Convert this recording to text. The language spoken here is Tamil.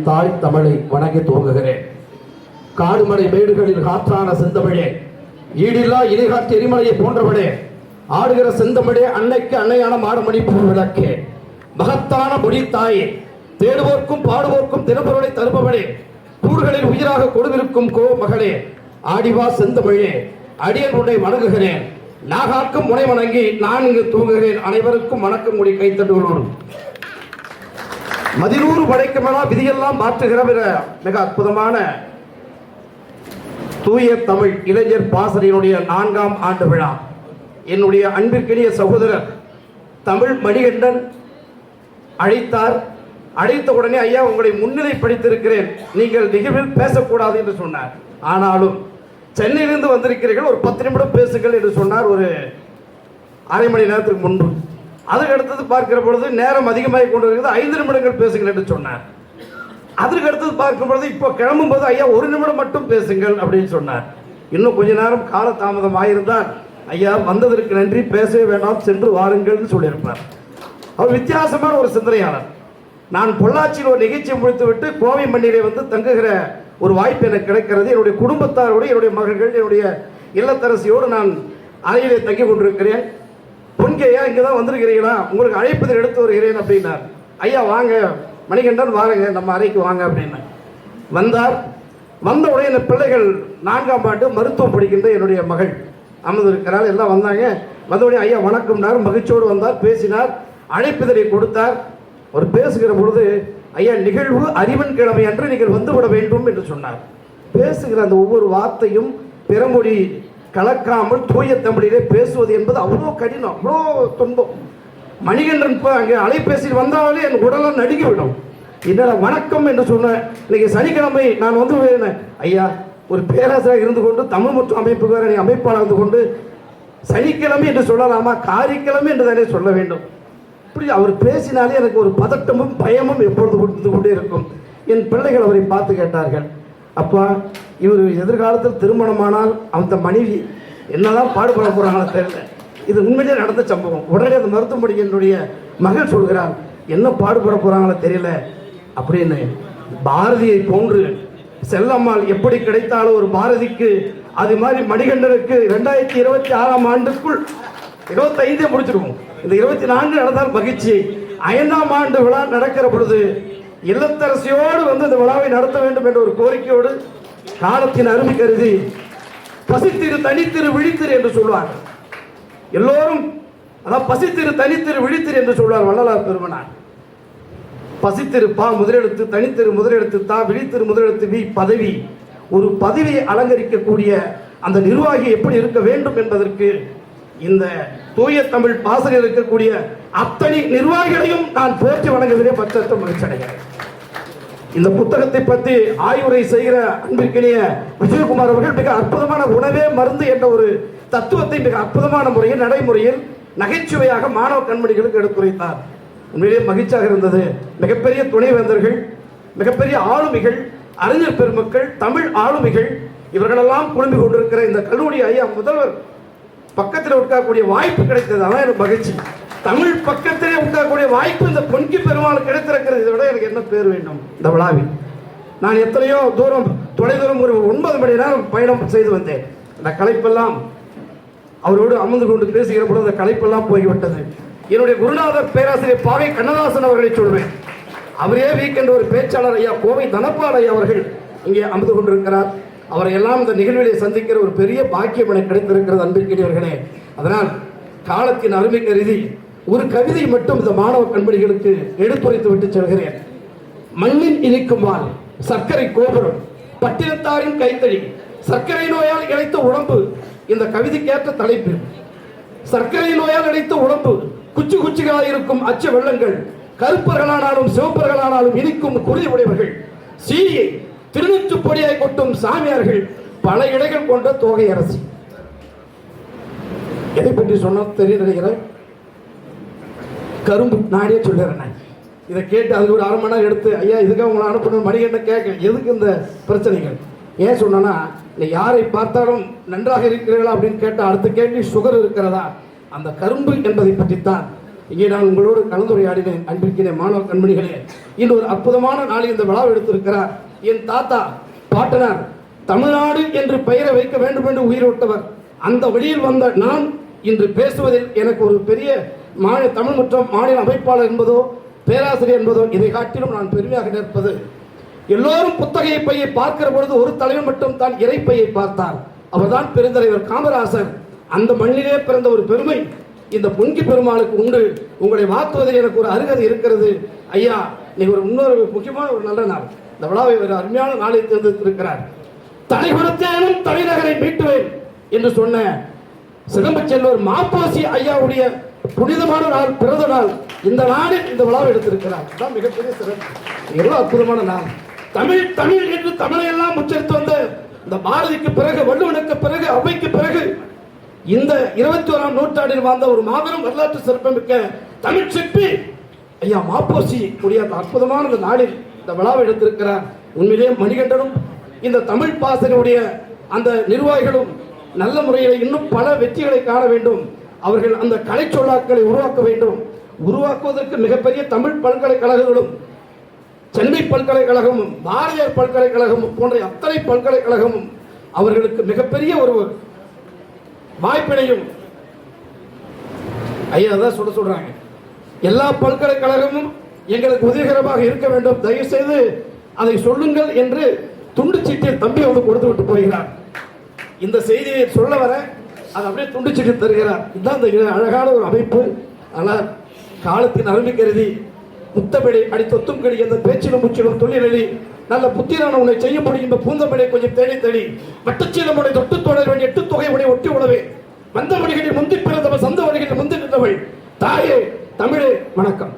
தாய் தமிழை வணங்கி துவங்குகிறேன். காடுமலை மேடுகளில் காற்றான செந்தமிழே, ஈடில்லா இணைகாற்று எரிமலையை போன்றவளே, ஆடுகிற செந்தமிழே, அன்னைக்கு அன்னையான மாடமணி விளக்கே, மகத்தான மொழி தாயே, தேடுவோர்க்கும் பாடுவோர்க்கும் தினப்பொருளை தருபவளே, கூறுகளில் உயிராக கொடுவிருக்கும் கோ மகளே, ஆடிவா செந்தமிழே, அடியன் உன்னை வணங்குகிறேன். நாகாக்கும் முனை வணங்கி நான் இங்கு தூங்குகிறேன். அனைவருக்கும் வணக்கம் கூடி கைத்தட்டுகளோடு மதிநூறு படைக்குமென விதியெல்லாம் மாற்றுகிற மிக அற்புதமான தூய தமிழ் இளைஞர் பாசறையினுடைய 4ஆம் ஆண்டு விழா. என்னுடைய அன்பிற்கினிய சகோதரர் தமிழ் மணிகண்டன் அழைத்தார். அழைத்த உடனே, ஐயா உங்களை முன்னிலைப்படுத்தியிருக்கிறேன், நீங்கள் நிகழ்வில் பேசக்கூடாது என்று சொன்னார். ஆனாலும் சென்னையிலிருந்து வந்திருக்கிறீர்கள், ஒரு 10 நிமிடம் பேசுங்கள் என்று சொன்னார், ஒரு அரை மணி நேரத்துக்கு முன்பு. அதுக்கு அடுத்தது பார்க்கிற பொழுது நேரம் அதிகமாக கொண்டு இருக்கிறது, 5 நிமிடங்கள் பேசுங்கள் என்று சொன்னார். அதற்கு அடுத்தது பார்க்கும் பொழுது இப்போ கிளம்பும் போது, ஐயா 1 நிமிடம் மட்டும் பேசுங்கள் அப்படின்னு சொன்னார். இன்னும் கொஞ்ச நேரம் கால தாமதம் ஆயிருந்தால், ஐயா வந்ததற்கு நன்றி, பேசவே வேண்டாம், சென்று வாருங்கள் சொல்லியிருப்பார். அவர் வித்தியாசமான ஒரு சிந்தனையாளர். நான் பொள்ளாச்சியில் ஒரு நிகழ்ச்சியை முடித்துவிட்டு கோவை மண்ணிலே வந்து தங்குகிற ஒரு வாய்ப்பு எனக்கு கிடைக்கிறது. என்னுடைய குடும்பத்தாரோடு, என்னுடைய மகள்கள், என்னுடைய இல்லத்தரசியோடு நான் அறையிலே தங்கி கொண்டிருக்கிறேன். பொன்கையா இங்கே தான் வந்திருக்கிறீங்களா, உங்களுக்கு அழைப்பதில் எடுத்து வருகிறேன் அப்படின்னார். ஐயா வாங்க மணிகண்டன், வாங்க நம்ம அறைக்கு வாங்க அப்படின்னா வந்தார். வந்த உடனே இந்த பிள்ளைகள் 4ஆம் ஆண்டு மருத்துவம் படிக்கின்ற என்னுடைய மகள் அமர்ந்திருக்கிறாள். எல்லாம் வந்தாங்க. வந்தவுடனே ஐயா வணக்கம்னார், மகிழ்ச்சியோடு வந்தார், பேசினார், அழைப்பிதழை கொடுத்தார். அவர் பேசுகிற பொழுது, ஐயா நிகழ்வு அறிவன் கிழமை அன்று நீங்கள் வந்துவிட வேண்டும் என்று சொன்னார். பேசுகிற அந்த ஒவ்வொரு வார்த்தையும் பிறமொழி கலக்காமல் தூய தமிழிலே பேசுவது என்பது அவ்வளோ கடினம், அவ்வளோ துன்பம். மணிகண்டன் அங்கே அலைபேசியில் வந்தாலே என் உடலாம் நடுங்கிவிடும். என்னடா வணக்கம் என்று சொன்னேன். இன்னைக்கு சனிக்கிழமை நான் வந்து ஐயா ஒரு பேராசிரியர் இருந்து கொண்டு தமிழ் மற்றும் அமைப்புக்கார அமைப்பாளர் இருந்து கொண்டு சனிக்கிழமை என்று சொல்லலாமா, காரிக்கிழமை என்று தானே சொல்ல வேண்டும். இப்படி அவர் பேசினாலே எனக்கு ஒரு பதட்டமும் பயமும் எப்பொழுது கொடுத்து கொண்டே இருக்கும். என் பிள்ளைகள் அவரை பார்த்து கேட்டார்கள், அப்பா இவர் எதிர்காலத்தில் திருமணமானால் அந்த மனைவி என்னதான் பாடுபட போகிறாங்களோ தெரியல. இது உண்மையிலே நடந்த சம்பவம். உடனே அந்த மருத்துவ படிக்கினுடைய மகள் சொல்கிறார், என்ன பாடுபட போகிறாங்களோ தெரியல அப்படின்னு. பாரதியை போன்று செல்லம்மாள் எப்படி கிடைத்தாலும் ஒரு பாரதிக்கு, அது மாதிரி மணிகண்டனுக்கு 2026ஆம் ஆண்டுக்குள் 25 முடிச்சிருவோம். இந்த 24 நடந்தால் மகிழ்ச்சி. 5ஆம் ஆண்டு விழா நடக்கிற பொழுது இல்லத்தரசியோடு வந்து இந்த விழாவை நடத்த வேண்டும் என்ற ஒரு கோரிக்கையோடு காலத்தின் அருமை கருதி பசித்திரு தனித்திரு விழித்திரு என்று சொல்வார். எல்லோரும் அதான் பசித்திரு தனித்திரு விழித்திரு என்று சொல்வார் வள்ளலார் பெருமனார். பசித்திரு பா முதலெழுத்து, தனித்திரு முதலெழுத்து தா, விழித்திரு முதலெழுத்து வி, பதவி. ஒரு பதவியை அலங்கரிக்கக்கூடிய அந்த நிர்வாகி எப்படி இருக்க வேண்டும் என்பதற்கு இந்த தூய தமிழ் பாசறையில் இருக்கக்கூடிய அத்தனை நிர்வாகிகளையும் நான் போற்றி வணங்குவதிலே பச்சை மகிழ்ச்சி அடைகிறேன். இந்த புத்தகத்தை பற்றி ஆய்வுரை செய்கிற அன்பிற்கினிய விஜயகுமார் அவர்கள் மிக அற்புதமான உணவே மருந்து என்ற ஒரு தத்துவத்தை மிக அற்புதமான முறையில் நடைமுறையில் நகைச்சுவையாக மாணவ கண்மணிகளுக்கு எடுத்துரைத்தார். உண்மையிலே மகிழ்ச்சியாக இருந்தது. மிகப்பெரிய துணைவேந்தர்கள், மிகப்பெரிய ஆளுமைகள், அறிஞர் பெருமக்கள், தமிழ் ஆளுமைகள் இவர்களெல்லாம் குழும்பி கொண்டிருக்கிற இந்த கல்லூரி ஐயா முதல்வர் பக்கத்தில் உட்காரக்கூடிய வாய்ப்பு கிடைத்தது. அதான் எனக்கு மகிழ்ச்சி. தமிழ் பக்கத்திலே உட்காரக்கூடிய வாய்ப்பு இந்த பொன்கி பெருமாள் கிடைத்திருக்கிறது. இதை விட எனக்கு என்ன பேர் வேண்டும் இந்த விழாவில். நான் எத்தனையோ தூரம் தொலைதூரம் ஒரு 9 மணி நேரம் பயணம் செய்து வந்தேன். அந்த களைப்பெல்லாம் அவரோடு அமர்ந்து கொண்டு பேசுகிற பொழுது அந்த களைப்பெல்லாம் போய்விட்டது. என்னுடைய குருநாதர் பேராசிரியர் பாவை கண்ணதாசன் அவர்களை சொல்வேன். அவரே வீக்கெண்ட் ஒரு பேச்சாளர் ஐயா கோவை தனபால் ஐயா அவர்கள் இங்கே அமர்ந்து கொண்டிருக்கிறார். அவரை எல்லாம் இந்த நிகழ்விலே சந்திக்கிற ஒரு பெரிய பாக்கியம் எனக்கு கிடைத்திருக்கிறது அன்பிற்கினியவர்களே. அதனால் காலத்தின் அருமை கருதி ஒரு கவிதை மட்டும் இந்த மாணவ கண்மணிகளுக்கு எடுத்துரைத்து விட்டு செல்கிறேன். மண்ணின் இனிக்கும் வாள், சர்க்கரை கோபுரம், பட்டினத்தாரின் கைத்தறி, சர்க்கரை நோயால் இழைத்த உடம்பு. இந்த கவிதைக்கேற்ற தலைப்பு. சர்க்கரை நோயால் இழைத்த உடம்பு, குச்சி குச்சிகளாக இருக்கும் அச்ச வெள்ளங்கள், கருப்பர்களானாலும் சிவப்பர்களானாலும் இனிக்கும் குருதி உடையவர்கள், சீயை திருநூற்று பொடியாய் கொட்டும் சாமியார்கள், பல இடைகள் கொண்ட தோகை அரசி. எதை பற்றி சொன்ன தெரிய நினைக்கிறேன். கரும்பு நானே சொல்லிடுறேன். இதை கேட்டு அதுக்கு ஒரு 1/2 மணி நேரம் எடுத்து, ஐயா இதுக்காக உங்களை அனுப்பணும் மணிகண்டன் கேட்க எதுக்கு இந்த பிரச்சனைகள். ஏன் சொன்னா, யாரை பார்த்தாலும் நன்றாக இருக்கிறீர்களா அப்படின்னு கேட்டால் அடுத்த கேள்வி சுகர் இருக்கிறதா. அந்த கரும்பு என்பதை பற்றித்தான் இங்கே நான் உங்களோடு கலந்துரையாடினேன். அன்பிற்கிற மாணவ கண்மணிகளே, இன்று ஒரு அற்புதமான நாளில் இந்த விழாவை எடுத்திருக்கிறார். என் தாத்தா பாட்டனார் தமிழ்நாடு என்று பெயரை வைக்க வேண்டும் என்று உயிரோட்டவர். அந்த வழியில் வந்த நான் இன்று பேசுவதில் எனக்கு ஒரு பெரிய தமிழ் மற்றும் மாநில அமைப்பாளர் என்பதோ பேராசிரியர் என்பதோ இதை காட்டிலும் நான் பெருமையாக நிற்பது. எல்லோரும் புத்தகை பையை பார்க்கிற பொழுது ஒரு தலைவர் மட்டும் தான் இறைப்பையை பார்த்தார். அவர்தான் பெருந்தலைவர் காமராசர். அந்த மண்ணிலே பிறந்த ஒரு பெருமை இந்த பொங்கி பெருமாளுக்கு உண்டு. உங்களை வாழ்த்துவதில் எனக்கு ஒரு அருகதை இருக்கிறது. ஐயா, நீ ஒரு இன்னொரு முக்கியமான ஒரு நல்ல நாள், இந்த விழாவை ஒரு அருமையான நாளை தேர்ந்தெடுத்திருக்கிறார். தலைவரத்தேனும் தலைநகரை மீட்டுவேன் என்று சொன்ன சிலம்பு செல்வர் மாப்போசி ஐயாவுடைய புனிதமான நாள், பிறந்த நாள். இந்த நாளில் இந்த விழாவை எடுத்திருக்கிறார். தான் மிகப்பெரிய சிறப்பு. எவ்வளவு அற்புதமான நாள். தமிழ் தமிழ் என்று தமிழை எல்லாம் உச்சரித்து வந்த இந்த பாரதிக்கு பிறகு, வள்ளுவனுக்கு பிறகு, அவைக்கு பிறகு இந்த 21ஆம் நூற்றாண்டில் வாழ்ந்த ஒரு மாபெரும் வரலாற்று சிறப்புமிக்க தமிழ் சிற்பி ஐயா மாப்போசி உடைய அற்புதமான இந்த நாளில் இந்த விழாவை எடுத்திருக்கிறார். உண்மையிலேயே மணிகண்டனும் இந்த தமிழ் பாசனுடைய அந்த நிர்வாகிகளும் நல்ல முறையில் இன்னும் பல வெற்றிகளை காண வேண்டும். அவர்கள் அந்த கலை சொல்லாக்களை உருவாக்க வேண்டும். உருவாக்குவதற்கு மிகப்பெரிய தமிழ் பல்கலைக்கழகங்களும், சென்னை பல்கலைக்கழகமும், பாரதியார் பல்கலைக்கழகமும் போன்ற அத்தனை பல்கலைக்கழகமும் அவர்களுக்கு மிகப்பெரிய ஒரு வாய்ப்பினையும் ஐயா தான் சொல்றாங்க. எல்லா பல்கலைக்கழகமும் எங்களுக்கு உதவிகரமாக இருக்க வேண்டும், தயவு செய்து அதை சொல்லுங்கள் என்று துண்டு சீட்டில் தம்பி வந்து கொடுத்து விட்டு போகிறார். இந்த செய்தியை சொல்ல வர அது அப்படியே துண்டு சீட்டு தருகிறார். இதுதான் இந்த அழகான ஒரு அமைப்பு. ஆனால் காலத்தின் அருமை கருதி முத்தமிழை அடி தொத்தும் கடி என்ற பேச்சிலும் முச்சிலும் தொழிலி நல்ல புத்திரான உன்னை செய்ய முடியும் பூந்தமிழை கொஞ்சம் தேடி தேடி வட்டச்சீலம் உடைய தொட்டு தொடர வேண்டிய 8 தொகை உடைய ஒட்டி உழவே வந்த வழிகளில் முந்தி பிறந்தவள், சந்த வழிகளில் முந்தி நின்றவள் தாயே தமிழே வணக்கம்.